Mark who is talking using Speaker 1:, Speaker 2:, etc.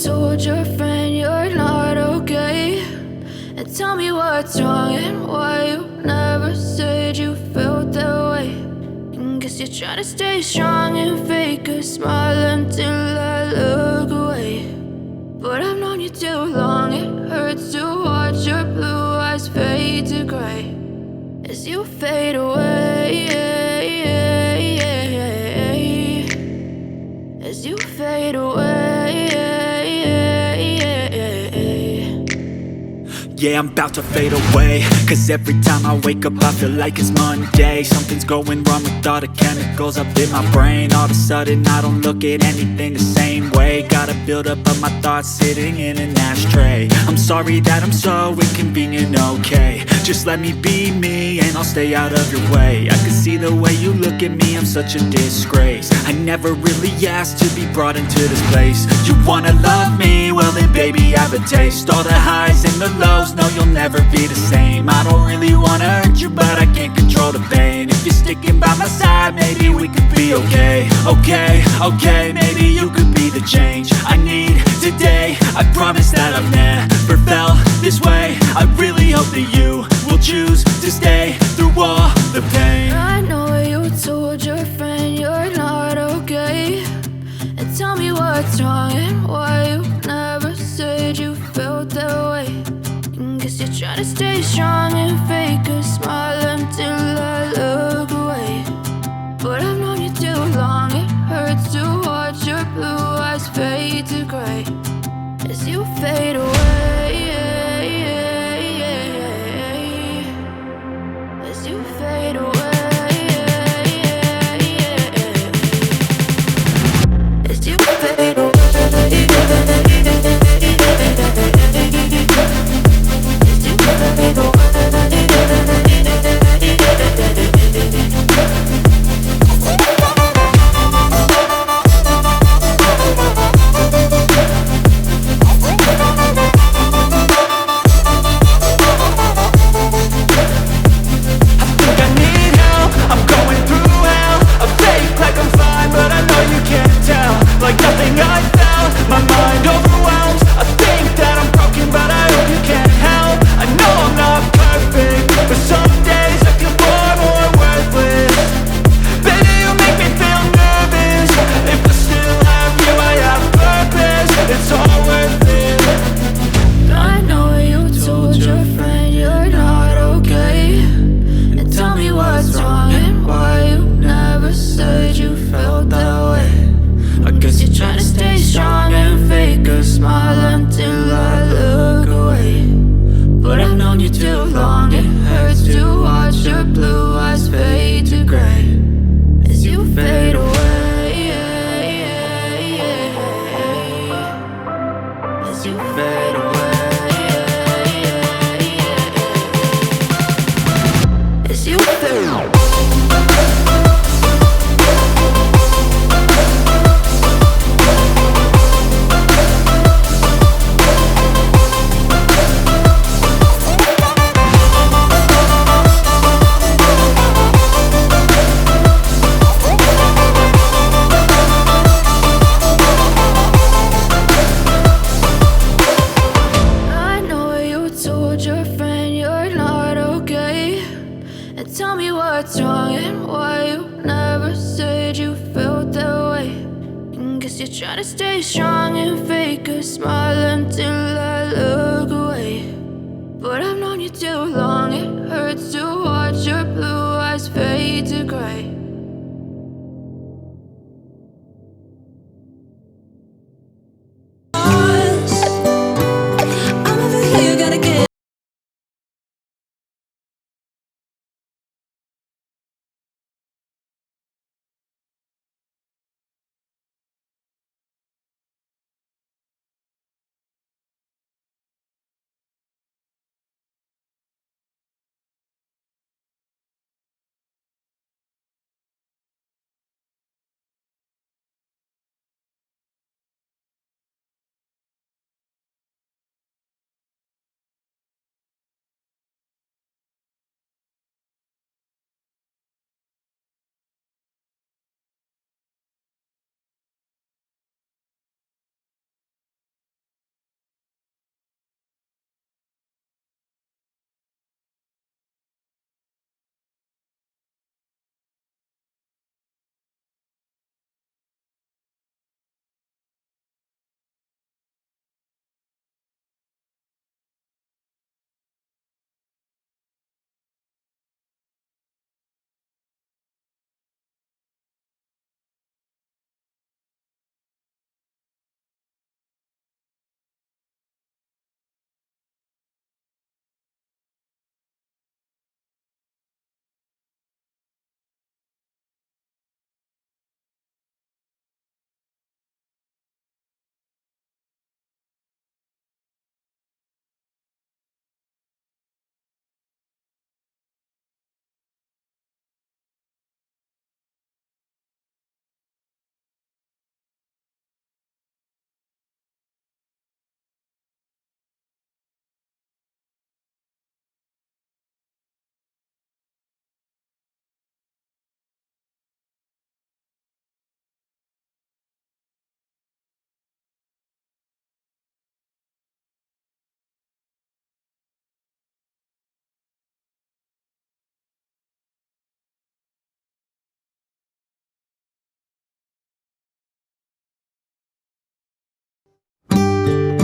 Speaker 1: told your friend you're not okay, and tell me what's wrong and why you never said you felt that way. And guess you're trying to stay strong and fake a smile until I look away. But I've known you too long, it hurts to watch your blue eyes fade to gray as you fade away, as you fade away.
Speaker 2: Yeah, I'm about to fade away, cause every time I wake up I feel like it's Monday. Something's going wrong with all the chemicals up in my brain. All of a sudden I don't look at anything the same way. Gotta build up of my thoughts sitting in an ashtray. I'm sorry that I'm so inconvenient, okay. Just let me be me and I'll stay out of your way. I can see the way you look at me, I'm such a disgrace. I never really asked to be brought into this place. You wanna love me? Well then baby I have a taste. All the highs and the lows, no you'll never be the same. I don't really wanna hurt you but I can't control the pain. If you're sticking by my side maybe we could be okay. Okay, maybe you could be the change I need today. I promise that I've never felt this way. I really hope that you will choose to stay through all the pain.
Speaker 1: I know you told your friend you're not okay, and tell me what's wrong and why you never said you felt that way. And guess you're trying to stay strong and fake a smile until I look away. But I've known you too long, it hurts to watch your blue eyes fade to gray as you fade away, as you fade away, as you fade away.
Speaker 2: Like nothing I felt, my mind overwhelmed. I think that I'm broken but I hope you can't help. I know I'm not perfect, but some days I feel far more worthless. Baby, you make me feel nervous. If I still have you, I have purpose. It's all worth it.
Speaker 1: I know you told your friend you're not okay, and tell me what's wrong and why you never said you felt that way. I guess you're trying to stay strong and fake a smile until I look away. But I've known you too long, it hurts to watch your blue eyes fade to gray as you fade away, as you fade away, as you fade away. Tell me what's wrong and why you never said you felt that way. And guess you're trying to stay strong and fake a smile until I look away. But I've known you too long, it hurts to watch your blue eyes fade to gray. you.